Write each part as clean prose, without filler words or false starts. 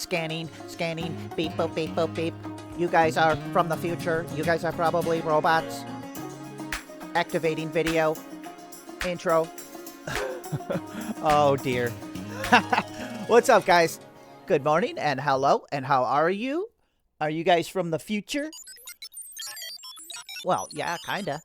Scanning, scanning, beep, boop, beep, boop, beep. You guys are from the future. You guys are probably robots. Activating video. Intro. Oh, dear. What's up, guys? Good morning and hello, and how are you? Are you guys from the future? Well, yeah, kinda.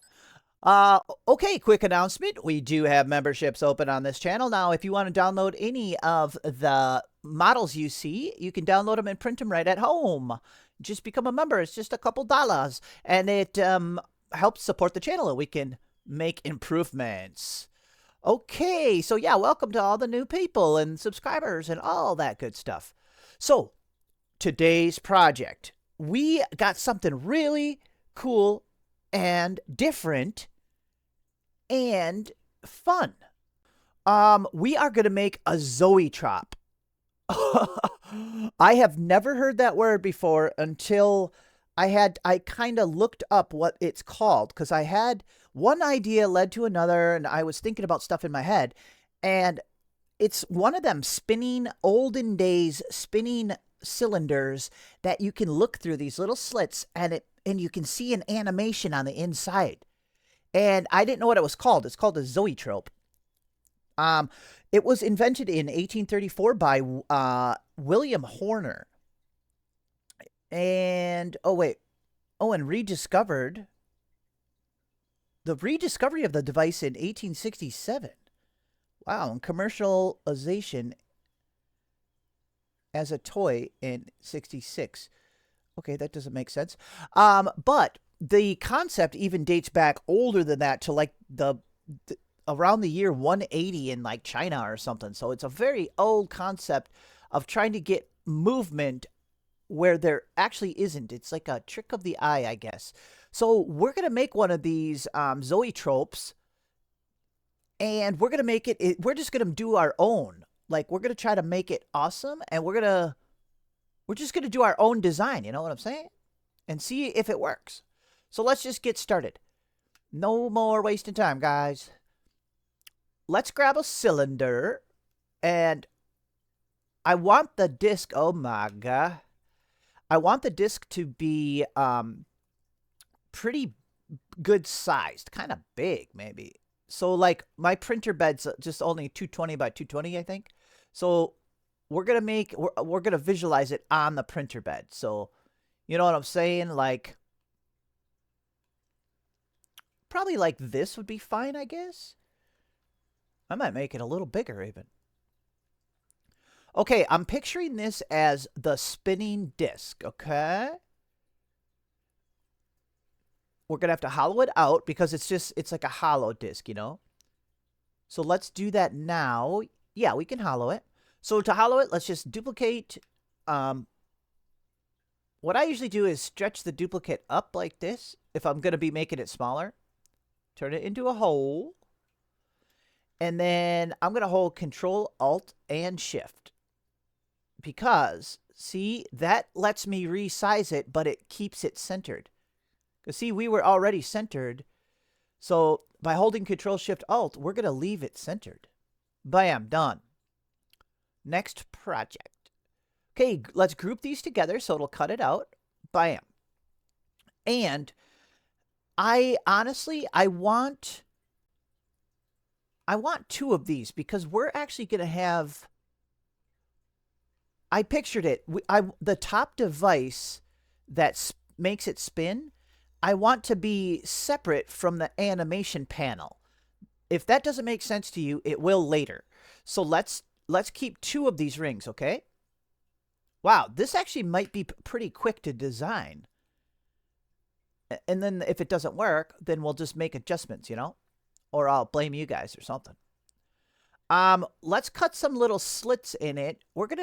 Okay, quick announcement. We do have memberships open on this channel. Now, if you want to download any of the models you see, you can download them and print them right at home. Just become a member. It's just a couple dollars. And it helps support the channel and we can make improvements. Okay, so yeah, welcome to all the new people and subscribers and all that good stuff. So, today's project. We got something really cool and different and fun. We are going to make a Zoetrope. I have never heard that word before until I kind of looked up what it's called, because I had one idea led to another and I was thinking about stuff in my head, and it's one of them spinning olden days spinning cylinders that you can look through these little slits and you can see an animation on the inside. And I didn't know what it was called. It's called a Zoetrope. It was invented in 1834 by William Horner. And and rediscovered. The rediscovery of the device in 1867. Wow, and commercialization as a toy in 66. Okay, that doesn't make sense. But the concept even dates back older than that to like the around the year 180 in like China or something. So it's a very old concept of trying to get movement where there actually isn't. It's like a trick of the eye, I guess. So we're going to make one of these Zoetropes, and we're going to make it, we're just going to do our own. Like, we're going to try to make it awesome, and we're just going to do our own design, you know what I'm saying? And see if it works. So let's just get started. No more wasting time, guys. Let's grab a cylinder, and I want the disc, oh my god. I want the disc to be pretty good sized, kind of big maybe. So like my printer bed's just only 220 by 220, I think. So we're gonna visualize it on the printer bed. So you know what I'm saying? Like probably like this would be fine, I guess. I might make it a little bigger even. Okay, I'm picturing this as the spinning disc, okay? We're going to have to hollow it out because it's like a hollow disc, you know? So let's do that now. Yeah, we can hollow it. So to hollow it, let's just duplicate. What I usually do is stretch the duplicate up like this if I'm going to be making it smaller. Turn it into a hole. And then I'm going to hold Control, Alt, and Shift. Because, see, that lets me resize it, but it keeps it centered. Because, see, we were already centered. So, by holding Control, Shift, Alt, we're going to leave it centered. Bam, done. Next project. Okay, let's group these together so it'll cut it out. Bam. And I want two of these because we're actually going to have... I pictured it. The top device that makes it spin, I want to be separate from the animation panel. If that doesn't make sense to you, it will later. So let's keep two of these rings, okay? Wow, this actually might be pretty quick to design. And then if it doesn't work, then we'll just make adjustments, you know? Or I'll blame you guys or something. Let's cut some little slits in it. We're just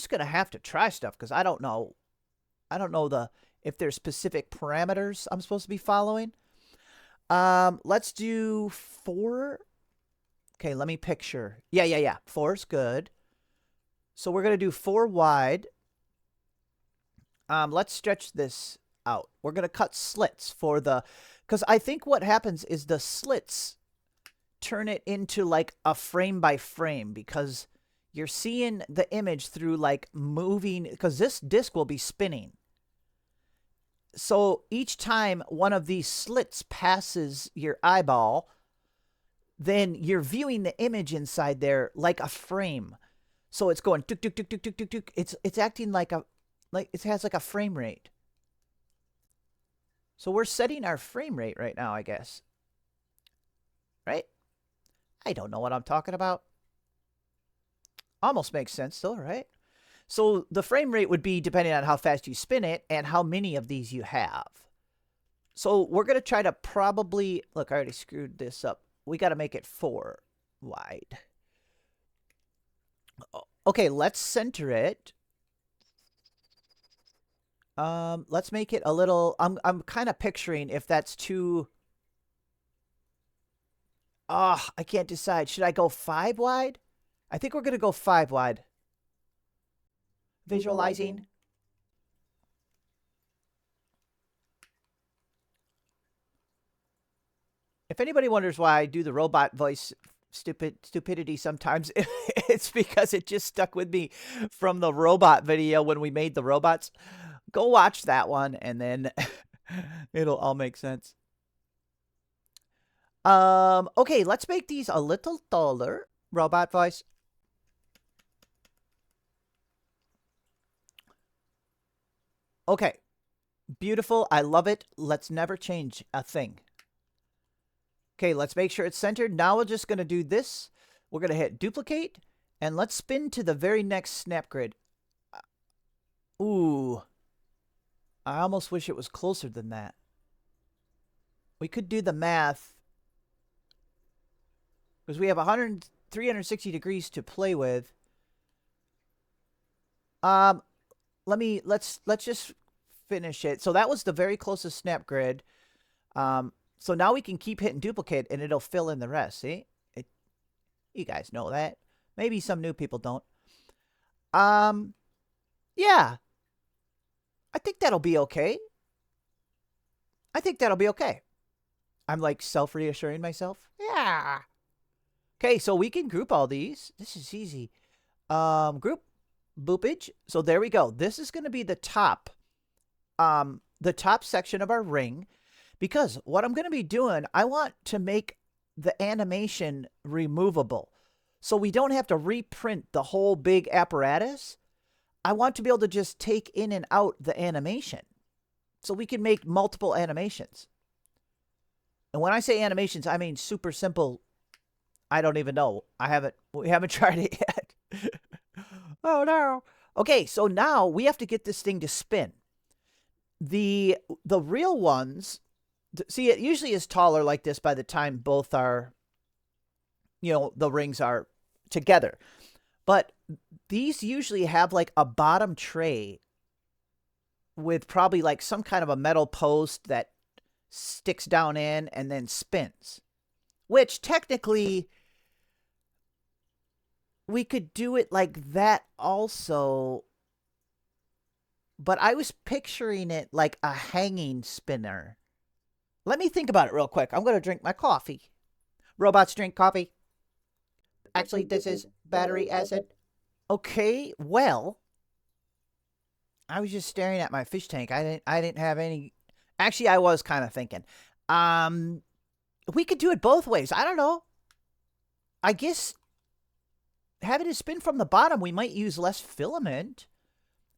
gonna have to try stuff because I don't know if there's specific parameters I'm supposed to be following. Let's do 4. Okay, let me picture. Yeah. 4's good. So we're gonna do 4 wide. Let's stretch this out. We're gonna cut slits for because I think what happens is the slits turn it into like a frame by frame because you're seeing the image through like moving, because this disc will be spinning. So each time one of these slits passes your eyeball, then you're viewing the image inside there like a frame. So it's going tuk tuk tuk tuk tuk tuk tuk. It's acting like it has like a frame rate. So we're setting our frame rate right now, I guess. Right? I don't know what I'm talking about. Almost makes sense though, right? So the frame rate would be depending on how fast you spin it and how many of these you have. So we're going to try to probably... Look, I already screwed this up. We got to make it 4 wide. Okay, let's center it. Let's make it a little... I'm kind of picturing if that's too... I can't decide. Should I go 5 wide? I think we're going to go 5 wide. Visualizing. If anybody wonders why I do the robot voice stupidity sometimes, it's because it just stuck with me from the robot video when we made the robots. Go watch that one and then it'll all make sense. Okay, let's make these a little taller. Robot voice. Okay. Beautiful. I love it. Let's never change a thing. Okay, let's make sure it's centered. Now we're just going to do this. We're going to hit duplicate. And let's spin to the very next snap grid. Ooh. I almost wish it was closer than that. We could do the math. Because we have 360 degrees to play with. Let's just finish it. So that was the very closest snap grid. So now we can keep hitting duplicate and it'll fill in the rest. See? You guys know that. Maybe some new people don't. Yeah. I think that'll be okay. I think that'll be okay. I'm like self-reassuring myself. Yeah. Okay, so we can group all these. This is easy. Group boopage. So there we go. This is going to be the top section of our ring. Because what I'm going to be doing, I want to make the animation removable. So we don't have to reprint the whole big apparatus. I want to be able to just take in and out the animation. So we can make multiple animations. And when I say animations, I mean super simple. I don't even know. We haven't tried it yet. Oh no. Okay, so now we have to get this thing to spin. The real ones... See, it usually is taller like this by the time both are, the rings are together. But these usually have like a bottom tray with probably like some kind of a metal post that sticks down in and then spins. Which technically, we could do it like that also. But I was picturing it like a hanging spinner. Let me think about it real quick. I'm going to drink my coffee. Robots drink coffee. Actually, this is battery acid. Okay, well, I was just staring at my fish tank. I didn't have any... Actually, I was kind of thinking. We could do it both ways. I don't know. I guess having it spin from the bottom, we might use less filament.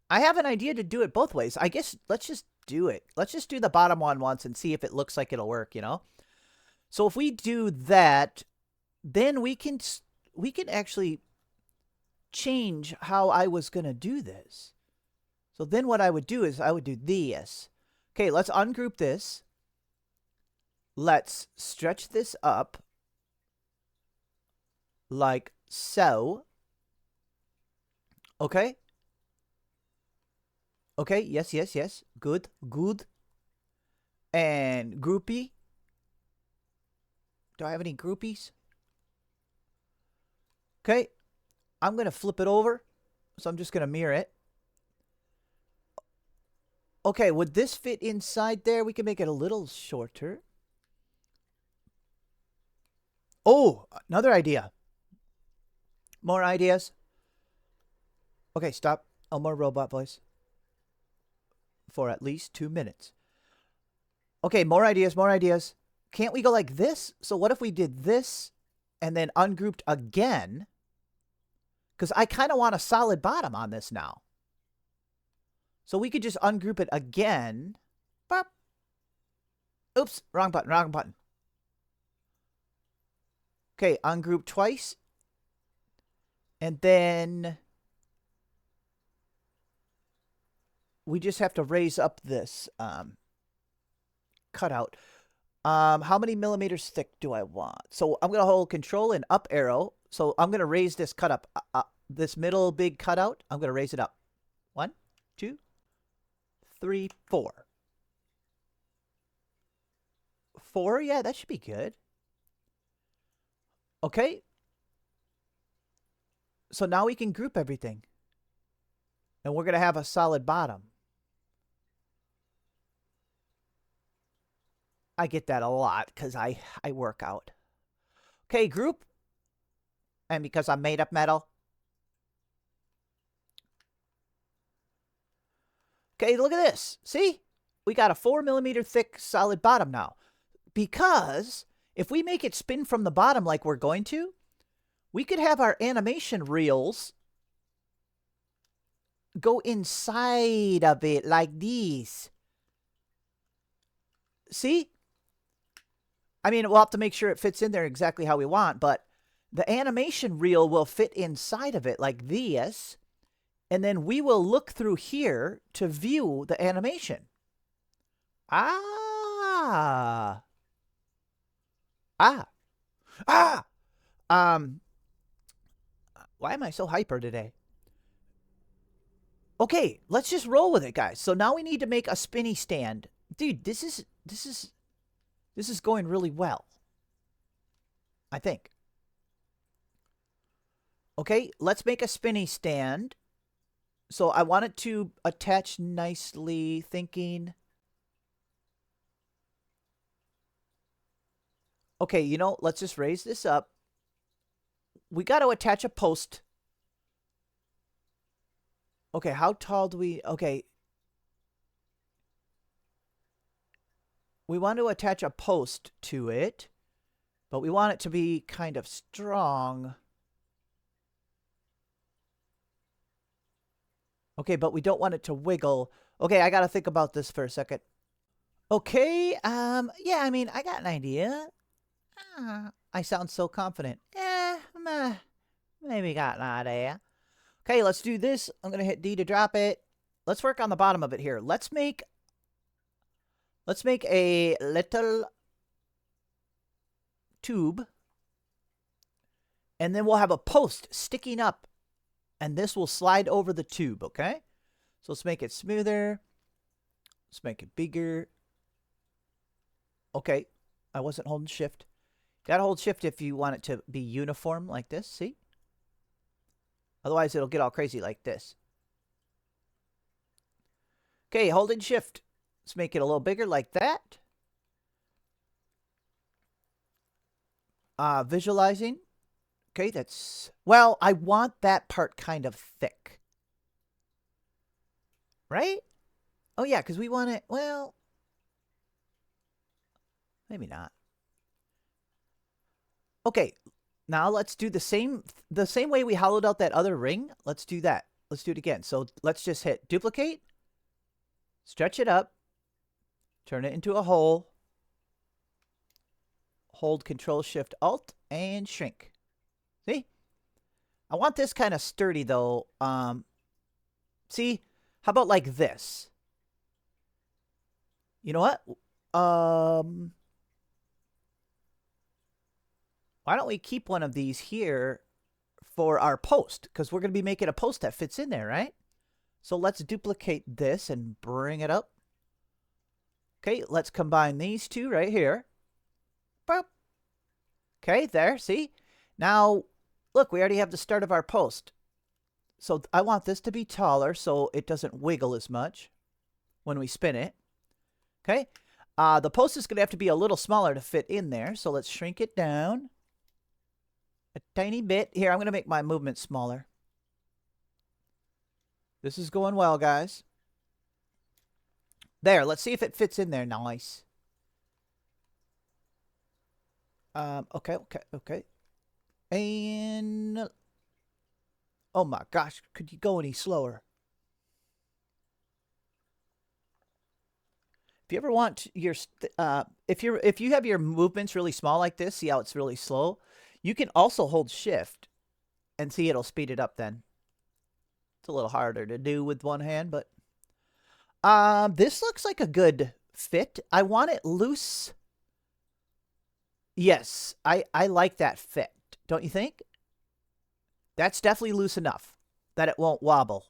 I have an idea to do it both ways. I guess let's just do it. Let's just do the bottom one once and see if it looks like it'll work, So if we do that, then we can actually change how I was going to do this. So then what I would do is I would do this. Okay, let's ungroup this. Let's stretch this up like so. Okay. Okay, yes, yes, yes. Good, good. And groupie. Do I have any groupies? Okay. I'm going to flip it over. So I'm just going to mirror it. Okay, would this fit inside there? We can make it a little shorter. Oh, another idea. More ideas. Okay, stop. Elmore robot voice. For at least 2 minutes. Okay, more ideas, more ideas. Can't we go like this? So what if we did this and then ungrouped again? Because I kind of want a solid bottom on this now. So we could just ungroup it again. Bop. Oops, wrong button, wrong button. Okay, ungroup twice. And then we just have to raise up this cutout. How many millimeters thick do I want? So I'm going to hold control and up arrow. So I'm going to raise this cut up. This middle big cutout, I'm going to raise it up. 1, 2, 3, 4. 4, yeah, that should be good. Okay. So now we can group everything. And we're going to have a solid bottom. I get that a lot because I work out. Okay, group. And because I'm made of metal. Okay, look at this. See? We got a 4 millimeter thick solid bottom now. Because if we make it spin from the bottom like we're going to, we could have our animation reels go inside of it like this. See? I mean, we'll have to make sure it fits in there exactly how we want, but the animation reel will fit inside of it like this, and then we will look through here to view the animation. Ah. Ah. Ah. Why am I so hyper today? Okay, let's just roll with it, guys. So now we need to make a spinny stand. Dude, this is going really well. I think. Okay, let's make a spinny stand. So I want it to attach nicely, thinking. Okay, you know, let's just raise this up. We got to attach a post. Okay, how tall do we... Okay. We want to attach a post to it, but we want it to be kind of strong. Okay, but we don't want it to wiggle. Okay, I got to think about this for a second. Okay, yeah, I mean, I got an idea. I sound so confident. Maybe got an idea. Okay, let's do this. I'm going to hit D to drop it. Let's work on the bottom of it here. Let's make a little tube. And then we'll have a post sticking up. And this will slide over the tube, okay? So let's make it smoother. Let's make it bigger. Okay, I wasn't holding shift. Gotta hold shift if you want it to be uniform like this, see? Otherwise, it'll get all crazy like this. Okay, holding shift. Let's make it a little bigger like that. Visualizing. Okay, that's... Well, I want that part kind of thick. Right? Oh, yeah, because we want it... Well... Maybe not. Okay, now let's do the same way we hollowed out that other ring. Let's do that. Let's do it again. So let's just hit duplicate. Stretch it up. Turn it into a hole. Hold Control Shift Alt and shrink. See? I want this kind of sturdy though. See? How about like this? You know what? Why don't we keep one of these here for our post? Because we're going to be making a post that fits in there, right? So let's duplicate this and bring it up. Okay, let's combine these two right here. Boop. Okay, there, see? Now, look, we already have the start of our post. So I want this to be taller so it doesn't wiggle as much when we spin it. Okay, the post is going to have to be a little smaller to fit in there. So let's shrink it down a tiny bit. Here, I'm going to make my movement smaller. This is going well, guys. There, let's see if it fits in there. Nice. Okay. And oh my gosh, could you go any slower? If you ever want your if you have your movements really small like this, see how it's really slow? You can also hold shift and see it'll speed it up then. It's a little harder to do with one hand, but this looks like a good fit. I want it loose. Yes, I like that fit. Don't you think? That's definitely loose enough that it won't wobble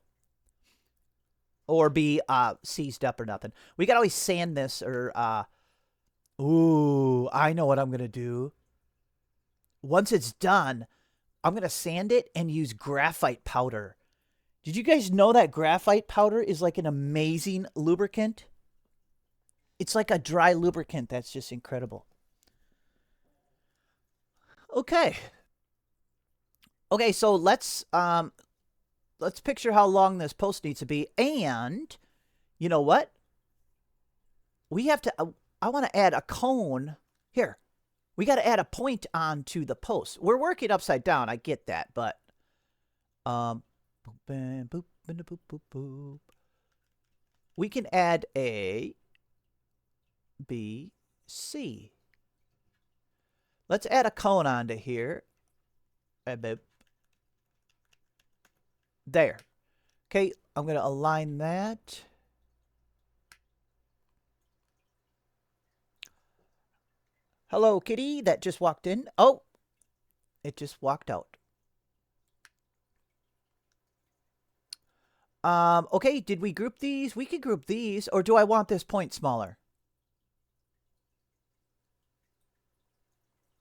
or be seized up or nothing. We can always sand this or ooh, I know what I'm going to do. Once it's done, I'm going to sand it and use graphite powder. Did you guys know that graphite powder is like an amazing lubricant? It's like a dry lubricant that's just incredible. Okay. Okay, so let's picture how long this post needs to be, and you know what? We have to I want to add a cone here. We got to add a point onto the post. We're working upside down, I get that, but boop, boop, boop, boop, boop, boop. We can add A, B, C. Let's add a cone onto here. There. Okay, I'm going to align that. Hello, kitty that just walked in. Oh, it just walked out. Okay, did we group these? We can group these, or do I want this point smaller?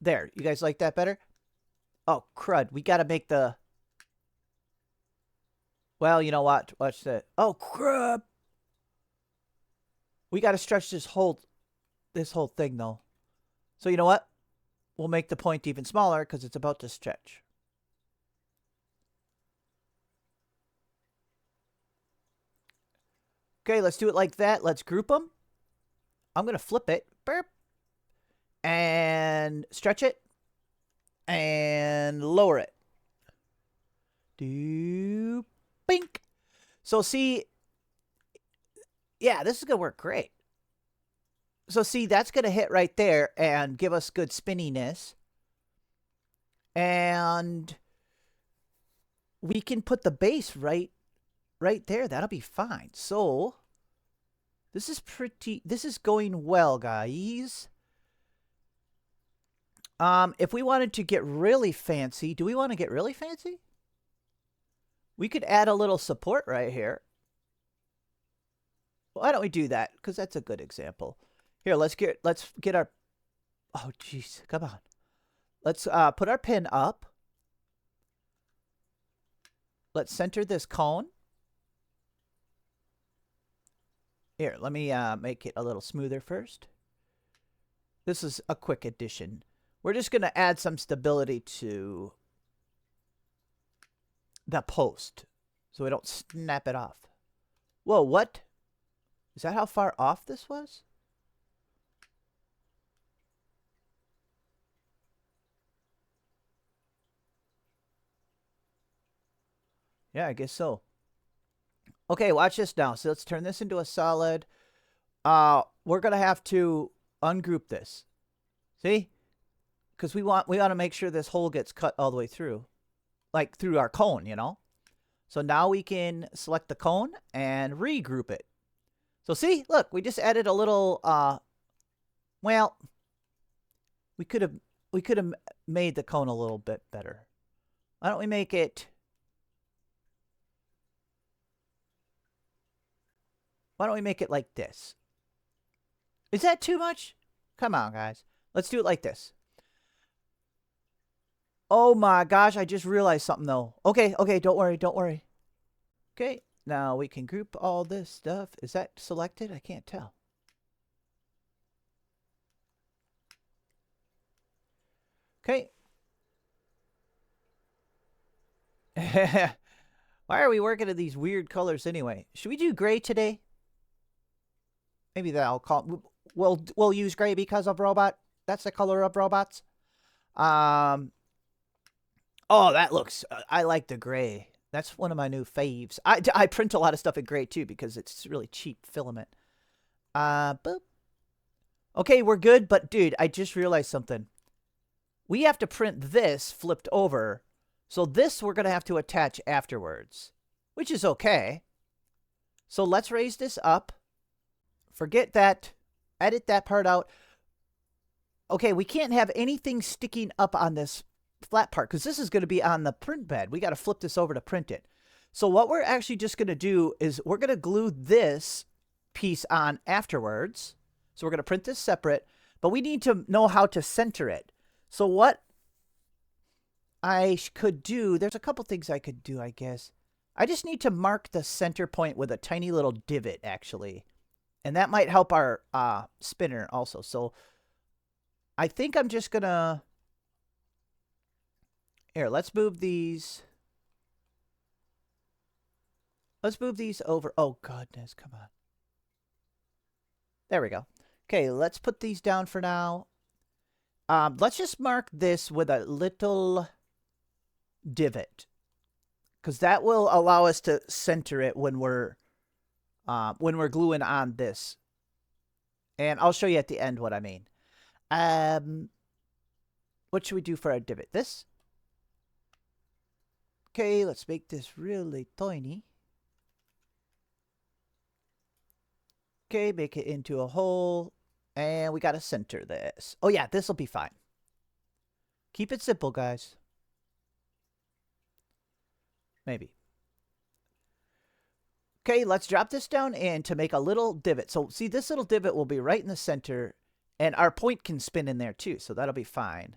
There, you guys like that better? Oh, crud, we gotta make the... Well, you know what? Watch that. Oh, crap! We gotta stretch this whole thing, though. So you know what? We'll make the point even smaller, because it's about to stretch. Okay, let's do it like that. Let's group them. I'm going to flip it. Burp. And stretch it. And lower it. Do. Bink. So see. Yeah, this is going to work great. So see, that's going to hit right there and give us good spinniness. And we can put the base right there. That'll be fine. So this is going well, guys. If we wanted to get really fancy, do we want to get really fancy? We could add a little support right here. Why don't we do that? Because that's a good example. Here, let's get our... Oh, jeez. Come on. Let's put our pin up. Let's center this cone. Here, let me make it a little smoother first. This is a quick addition. We're just going to add some stability to the post so we don't snap it off. Whoa, what? Is that how far off this was? Yeah, I guess so. Okay, watch this now. So let's turn this into a solid. We're going to have to ungroup this. See? Because we want to make sure this hole gets cut all the way through. Like through our cone, you know? So now we can select the cone and regroup it. So see, look, we just added a little, well, we could have made the cone a little bit better. Why don't we make it... Why don't we make it like this? Is that too much? Come on, guys. Let's do it like this. Oh my gosh, I just realized something though. Okay, don't worry. Okay, now we can group all this stuff. Is that selected? I can't tell. Okay. Why are we working in these weird colors anyway? Should we do gray today? Maybe that'll call. We'll use gray because of robot. That's the color of robots. Oh, that looks. I like the gray. That's one of my new faves. I print a lot of stuff in gray too because it's really cheap filament. Boop. Okay, we're good. But dude, I just realized something. We have to print this flipped over. So this we're going to have to attach afterwards, which is okay. So let's raise this up. Forget that. Edit that part out. Okay, we can't have anything sticking up on this flat part because this is going to be on the print bed. We got to flip this over to print it. So what we're actually just going to do is we're going to glue this piece on afterwards. So we're going to print this separate, but we need to know how to center it. So what I could do, there's a couple things I could do, I guess. I just need to mark the center point with a tiny little divot, actually. And that might help our spinner also. So I think I'm just going to... Here, let's move these. Let's move these over. Oh, goodness, come on. There we go. Okay, let's put these down for now. Let's just mark this with a little divot, because that will allow us to center it when we're gluing on this. And I'll show you at the end what I mean. What should we do for our divot? This. Okay, let's make this really tiny. Okay, make it into a hole. And we got to center this. Oh, yeah, this will be fine. Keep it simple, guys. Maybe. Okay, let's drop this down in to make a little divot. So, see, this little divot will be right in the center. And our point can spin in there, too. So, that'll be fine.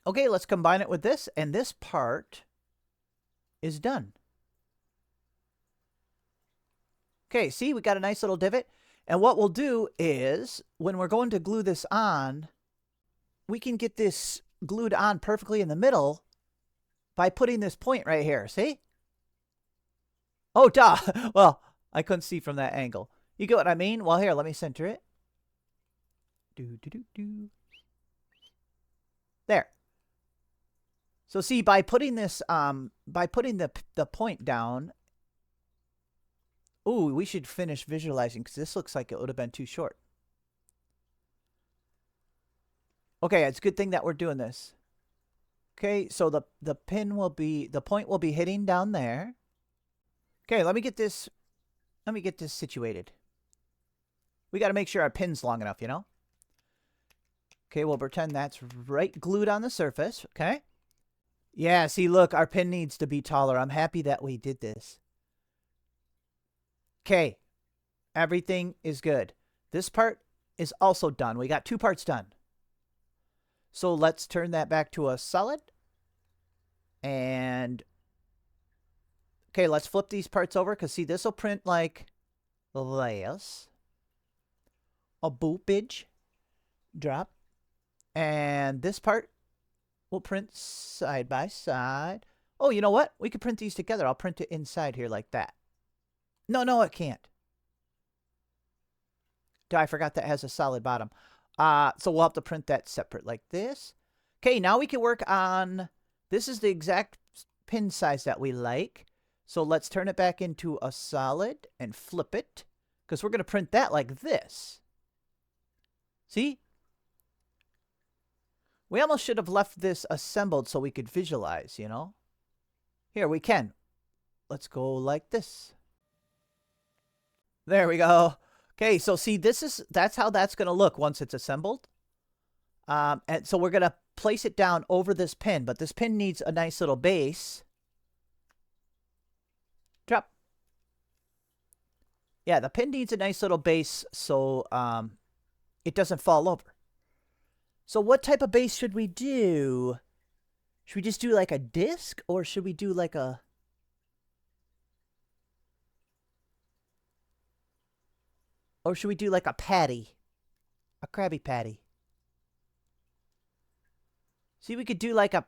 Okay, let's combine it with this. And this part is done. Okay, see, we got a nice little divot. And what we'll do is, when we're going to glue this on, we can get this glued on perfectly in the middle by putting this point right here. See? Oh, duh. Well, I couldn't see from that angle. You get what I mean? Well, here, let me center it. There. So see, by putting this, by putting the point down. Ooh, we should finish visualizing because this looks like it would have been too short. Okay, it's a good thing that we're doing this. Okay, so the point will be hitting down there. Okay, let me get this situated. We got to make sure our pin's long enough, you know? Okay, we'll pretend that's right glued on the surface, okay? Yeah, see, look, our pin needs to be taller. I'm happy that we did this. Okay, everything is good. This part is also done. We got 2 parts done. So let's turn that back to a solid. And, okay, let's flip these parts over because, see, this will print like this. A boopage. Drop. And this part will print side by side. Oh, you know what? We could print these together. I'll print it inside here like that. No, it can't. I forgot that has a solid bottom. So we'll have to print that separate like this. Okay, now we can work on... This is the exact pin size that we like. So let's turn it back into a solid and flip it. Because we're going to print that like this. See? We almost should have left this assembled so we could visualize, you know? Here, we can. Let's go like this. There we go. Okay, so see, that's how that's going to look once it's assembled. And so we're going to place it down over this pin, but this pin needs a nice little base. Drop. Yeah, the pin needs a nice little base so it doesn't fall over. So what type of base should we do? Should we just do like a disc, or should we do like a... Or should we do like a patty? A Krabby Patty. See, we could do like a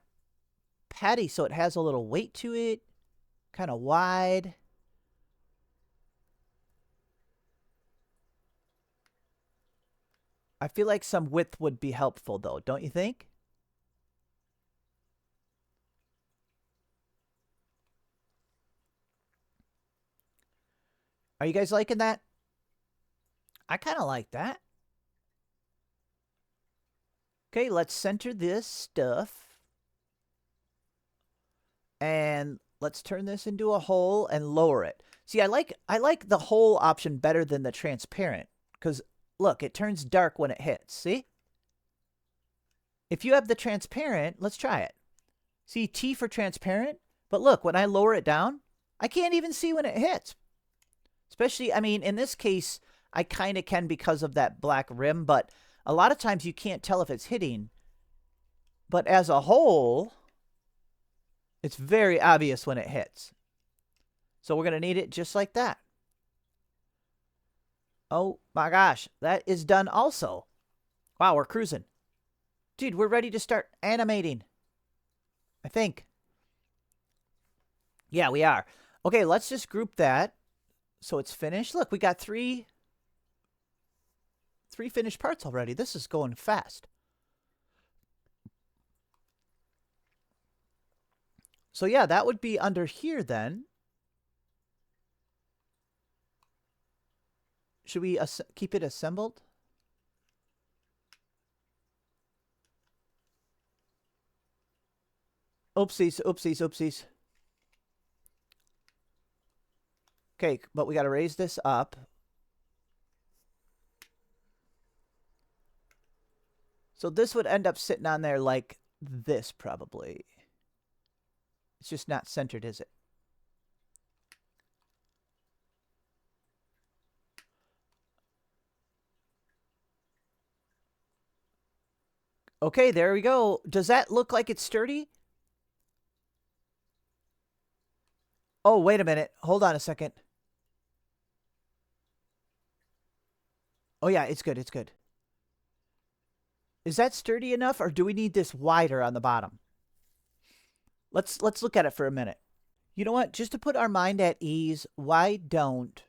patty so it has a little weight to it. Kind of wide. I feel like some width would be helpful, though, don't you think? Are you guys liking that? I kind of like that. Okay, let's center this stuff. And let's turn this into a hole and lower it. See, I like the hole option better than the transparent. Because, look, it turns dark when it hits. See? If you have the transparent, let's try it. See, T for transparent? But look, when I lower it down, I can't even see when it hits. Especially, I mean, in this case, I kind of can because of that black rim, but a lot of times you can't tell if it's hitting. But as a whole, it's very obvious when it hits. So we're going to need it just like that. Oh my gosh, that is done also. Wow, we're cruising. Dude, we're ready to start animating. I think. Yeah, we are. Okay, let's just group that so it's finished. Look, we got three finished parts already. This is going fast. So yeah, that would be under here then. Should we keep it assembled? Oopsies, oopsies, oopsies. Okay, but we got to raise this up. So this would end up sitting on there like this, probably. It's just not centered, is it? Okay, there we go. Does that look like it's sturdy? Oh, wait a minute. Hold on a second. Oh, yeah, it's good. It's good. Is that sturdy enough, or do we need this wider on the bottom? Let's look at it for a minute. You know what? Just to put our mind at ease, why don't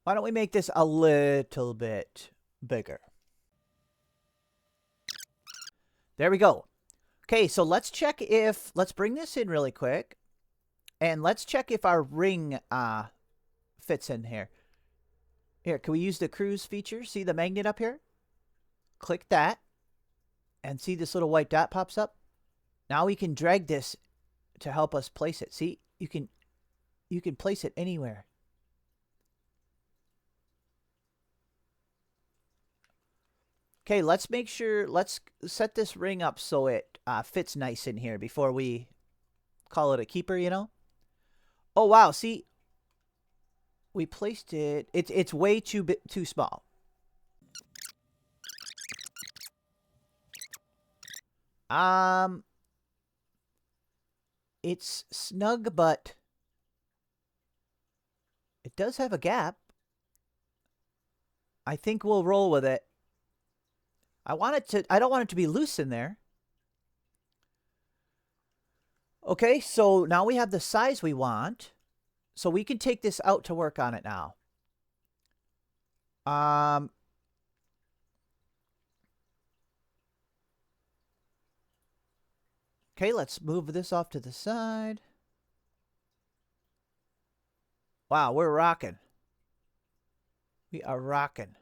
we make this a little bit bigger? There we go. Okay, so let's check if, let's bring this in really quick. And let's check if our ring fits in here. Here, can we use the cruise feature? See the magnet up here? Click that. And see this little white dot pops up? Now we can drag this to help us place it. See, you can place it anywhere. Okay, let's make sure, let's set this ring up so it fits nice in here before we call it a keeper, you know? Oh, wow, see? We placed it, it's way too small. It's snug, but it does have a gap. I think we'll roll with it. I don't want it to be loose in there. Okay, so now we have the size we want. So we can take this out to work on it now. Okay, let's move this off to the side. Wow, we're rocking. We are rocking.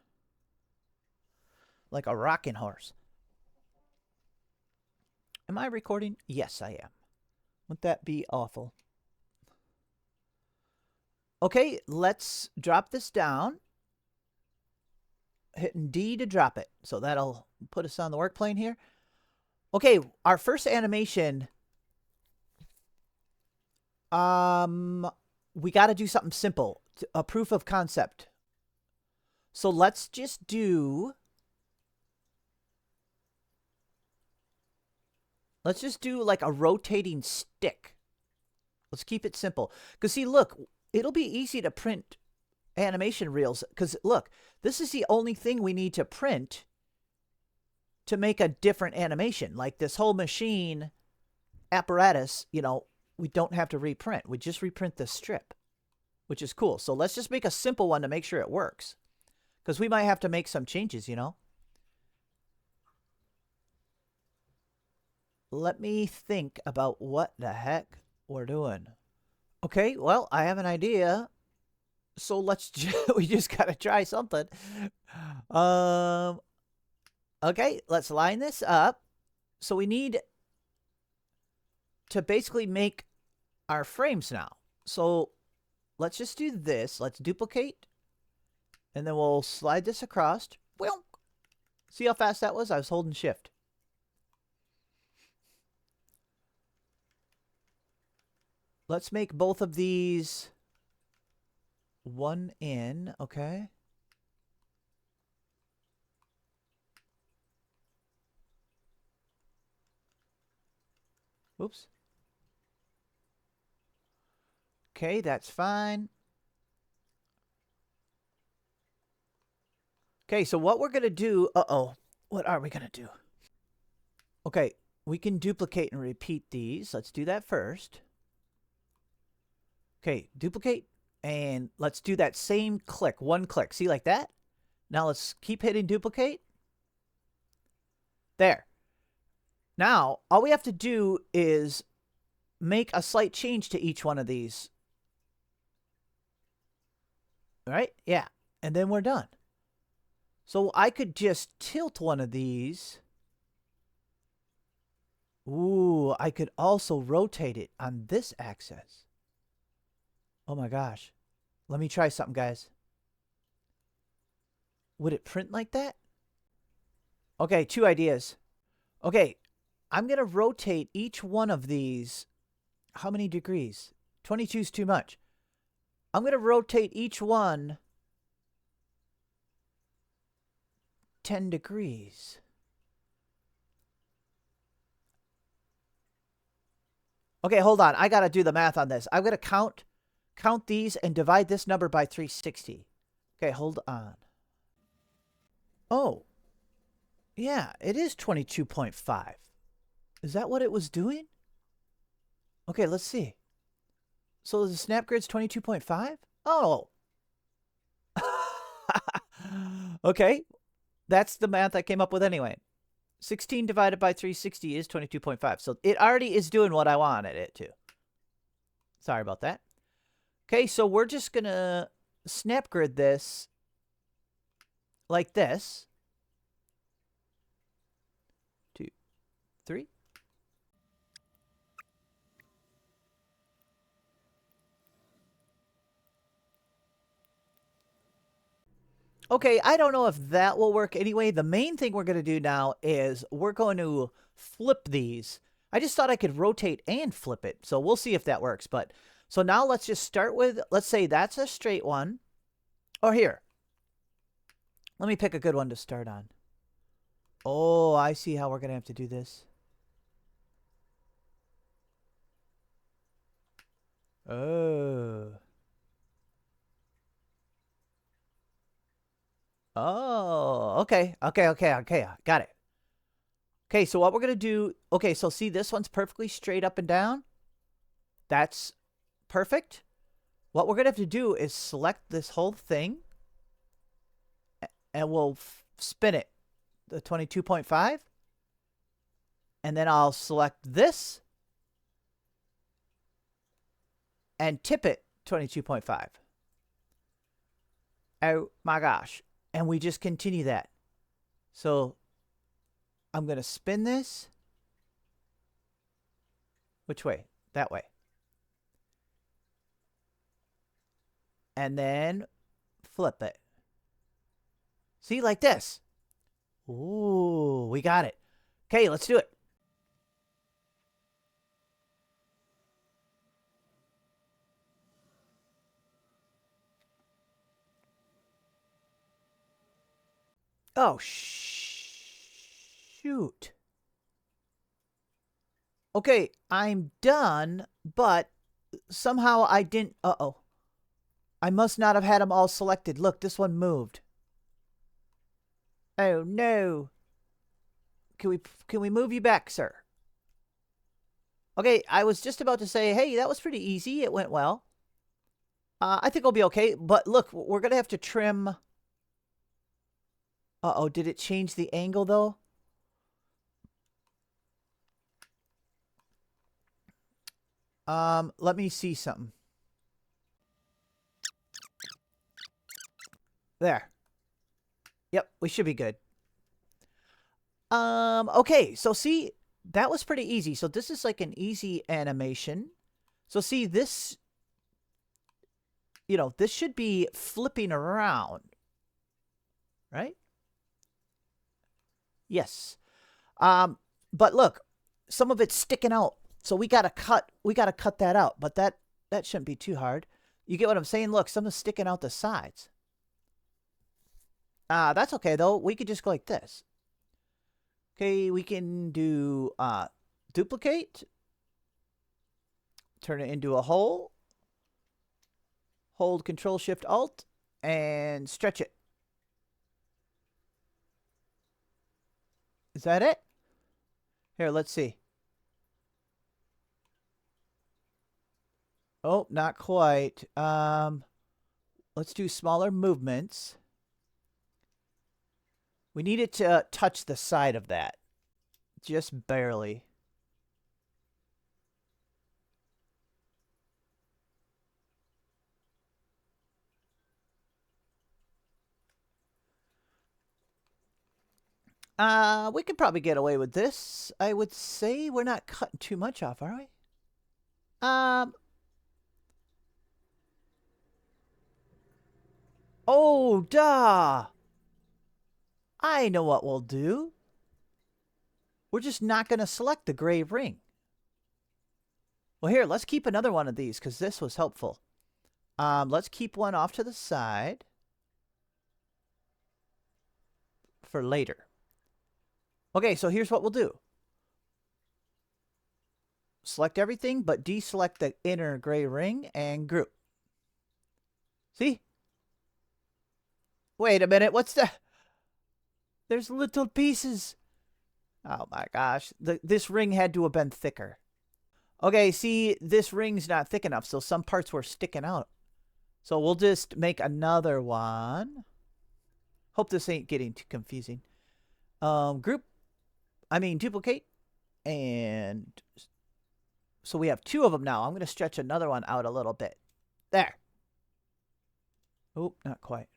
Like a rocking horse. Am I recording? Yes, I am. Wouldn't that be awful? Okay, let's drop this down. Hitting D to drop it. So that'll put us on the work plane here. Okay, our first animation. We got to do something simple. A proof of concept. So let's just do... Let's just do like a rotating stick. Let's keep it simple. Because see, look, it'll be easy to print animation reels. Because look, this is the only thing we need to print to make a different animation. Like this whole machine apparatus, you know, we don't have to reprint. We just reprint the strip, which is cool. So let's just make a simple one to make sure it works. Because we might have to make some changes, you know. Let me think about what the heck we're doing. Okay, well, I have an idea. So let's we just gotta try something. Okay, let's line this up. So we need to basically make our frames now. So let's just do this. Let's duplicate. And then we'll slide this across. See how fast that was? I was holding shift. Let's make both of these one in, okay? Oops. Okay, that's fine. Okay, so what we're going to do... Uh-oh. What are we going to do? Okay, we can duplicate and repeat these. Let's do that first. Okay, duplicate. And let's do that same click. One click. See, like that? Now let's keep hitting duplicate. There. Now, all we have to do is make a slight change to each one of these. All right? Yeah. And then we're done. So I could just tilt one of these. Ooh, I could also rotate it on this axis. Oh my gosh. Let me try something, guys. Would it print like that? Okay, two ideas. Okay, I'm going to rotate each one of these. How many degrees? 22 is too much. I'm going to rotate each one 10 degrees. Okay, hold on. I got to do the math on this. I'm going to count these and divide this number by 360. Okay, hold on. Oh. Yeah, it is 22.5. Is that what it was doing? Okay, let's see. So the snap grid's 22.5? Oh. Okay. That's the math I came up with anyway. 16 divided by 360 is 22.5. So it already is doing what I wanted it to. Sorry about that. Okay, so we're just going to snap grid this like this. 2, 3. Okay, I don't know if that will work anyway. The main thing we're going to do now is we're going to flip these. I just thought I could rotate and flip it. So we'll see if that works. But so now let's just start with, let's say that's a straight one. Or here. Let me pick a good one to start on. Oh, I see how we're going to have to do this. Oh. Oh, okay. Got it. Okay, so what we're going to do... Okay, so see, this one's perfectly straight up and down. That's perfect. What we're going to have to do is select this whole thing. And we'll spin it. The 22.5. And then I'll select this. And tip it 22.5. Oh my gosh. And we just continue that. So I'm going to spin this. Which way? That way. And then flip it. See, like this. Ooh, we got it. Okay, let's do it. Oh, shoot. Okay, I'm done, but somehow I didn't... Uh-oh. I must not have had them all selected. Look, this one moved. Oh, no. can we move you back, sir? Okay, I was just about to say, hey, that was pretty easy. It went well. I think I'll be okay. But look, we're gonna have to trim. Uh-oh, did it change the angle though? Let me see something. There. Yep, we should be good. Okay, so see, that was pretty easy. So this is like an easy animation. So see, this, this should be flipping around, right? Yes. But look, some of it's sticking out. So we gotta cut that out. But that shouldn't be too hard. You get what I'm saying? Look, some is sticking out the sides. That's okay though. We could just go like this. Okay, we can do duplicate. Turn it into a hole. Hold Control Shift Alt and stretch it. Is that it? Here, let's see. Oh, not quite. Let's do smaller movements. We need it to touch the side of that. Just barely. We could probably get away with this. I would say we're not cutting too much off, are we? Oh, duh. I know what we'll do. We're just not going to select the gray ring. Well, here, let's keep another one of these because this was helpful. Let's keep one off to the side for later. Okay, so here's what we'll do. Select everything, but deselect the inner gray ring and group. See? Wait a minute, what's that? There's little pieces. Oh my gosh, this ring had to have been thicker. Okay, see, this ring's not thick enough, so some parts were sticking out. So we'll just make another one. Hope this ain't getting too confusing. Duplicate. And so we have two of them now. I'm going to stretch another one out a little bit. There. Oh, not quite.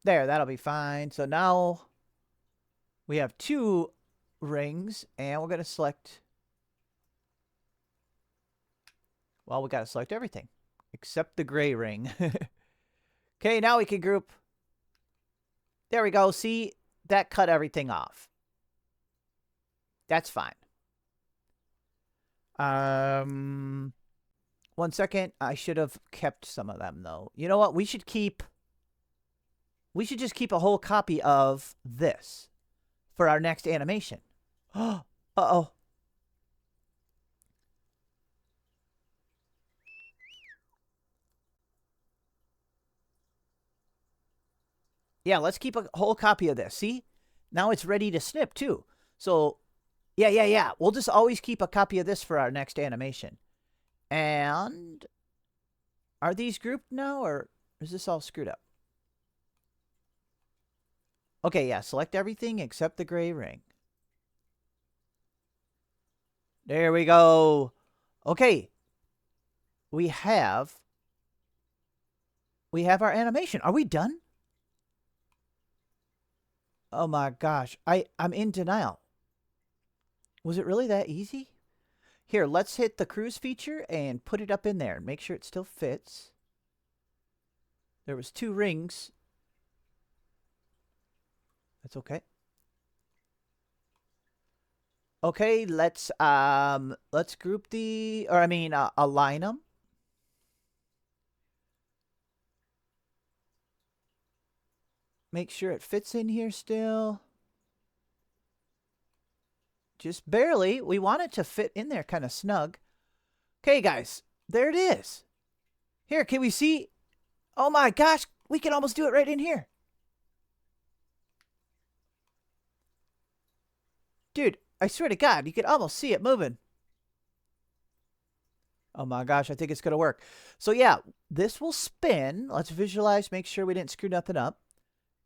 There, that'll be fine. So now we have two rings, and we're going to select... Well, we got to select everything, except the gray ring. Okay, now we can group. There we go. See, that cut everything off. That's fine. 1 second. I should have kept some of them, though. You know what? We should just keep a whole copy of this for our next animation. Uh-oh. Yeah, let's keep a whole copy of this. See? Now it's ready to snip, too. So, yeah. We'll just always keep a copy of this for our next animation. And are these grouped now, or is this all screwed up? Okay, yeah, select everything except the gray ring. There we go. Okay. We have our animation. Are we done? Oh my gosh. I'm in denial. Was it really that easy? Here, let's hit the cruise feature and put it up in there and make sure it still fits. There was 2 rings. That's okay. Okay, let's group align them. Make sure it fits in here still. Just barely. We want it to fit in there kind of snug. Okay, guys. There it is. Here, can we see? Oh my gosh. We can almost do it right in here. Dude, I swear to God, you can almost see it moving. Oh my gosh, I think it's going to work. So yeah, this will spin. Let's visualize, make sure we didn't screw nothing up.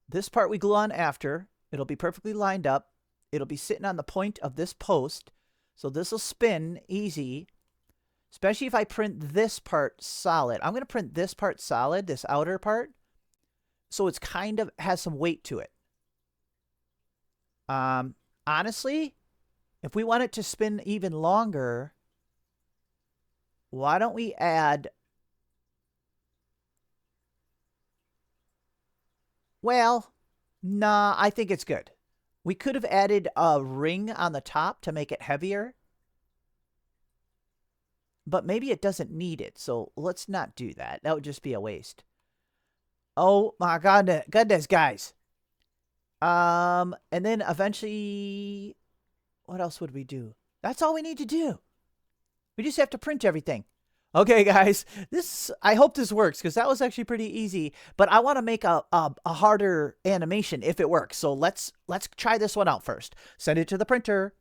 This part we glue on after. It'll be perfectly lined up. It'll be sitting on the point of this post. So this will spin easy, especially if I print this part solid. I'm going to print this part solid, this outer part, so it's kind of has some weight to it. Honestly, if we want it to spin even longer, why don't we add... Well, nah, I think it's good. We could have added a ring on the top to make it heavier. But maybe it doesn't need it, so let's not do that. That would just be a waste. Oh my goodness, guys. And then eventually, what else would we do? That's all we need to do. We just have to print everything. Okay, guys, I hope this works because that was actually pretty easy. But I want to make a harder animation if it works. So let's try this one out first. Send it to the printer.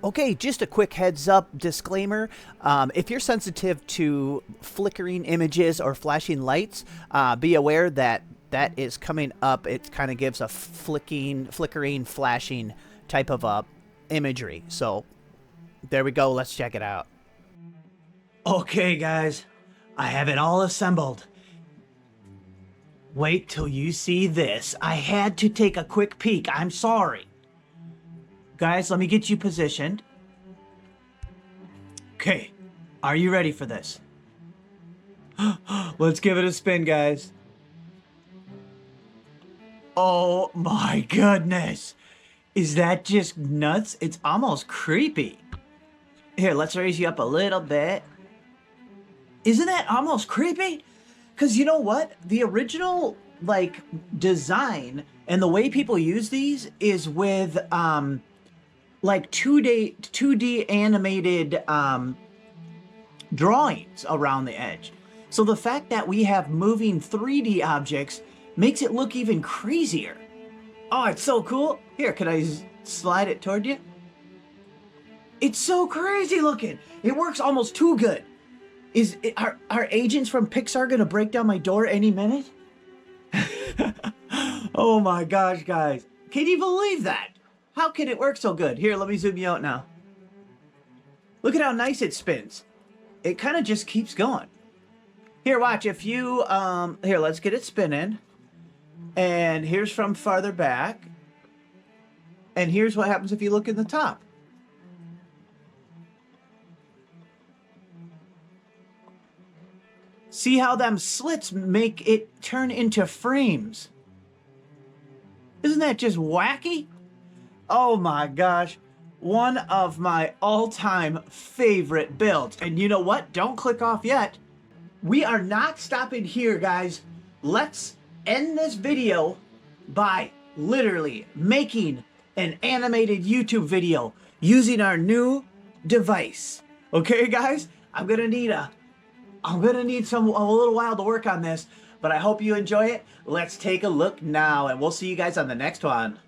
Okay, just a quick heads up disclaimer. If you're sensitive to flickering images or flashing lights, be aware that that is coming up. It kind of gives a flickering, flashing type of imagery. So there we go. Let's check it out. Okay, guys, I have it all assembled. Wait till you see this. I had to take a quick peek. I'm sorry. Guys, let me get you positioned. Okay, are you ready for this? Let's give it a spin, guys. Oh my goodness. Is that just nuts? It's almost creepy. Here, let's raise you up a little bit. Isn't that almost creepy? Because you know what? The original, like, design and the way people use these is with, like 2D animated drawings around the edge. So the fact that we have moving 3D objects makes it look even crazier. Oh, it's so cool. Here, can I slide it toward you? It's so crazy looking. It works almost too good. Are agents from Pixar gonna break down my door any minute? Oh my gosh, guys. Can you believe that? How can it work so good? Here, let me zoom you out now. Look at how nice it spins. It kind of just keeps going. Here, watch. If you, here, let's get it spinning. And here's from farther back. And here's what happens if you look in the top. See how them slits make it turn into frames? Isn't that just wacky? Oh my gosh, one of my all-time favorite builds. And you know what? Don't click off yet. We are not stopping here, guys. Let's end this video by literally making an animated YouTube video using our new device. Okay, guys? I'm gonna need a little while to work on this, but I hope you enjoy it. Let's take a look now, and we'll see you guys on the next one.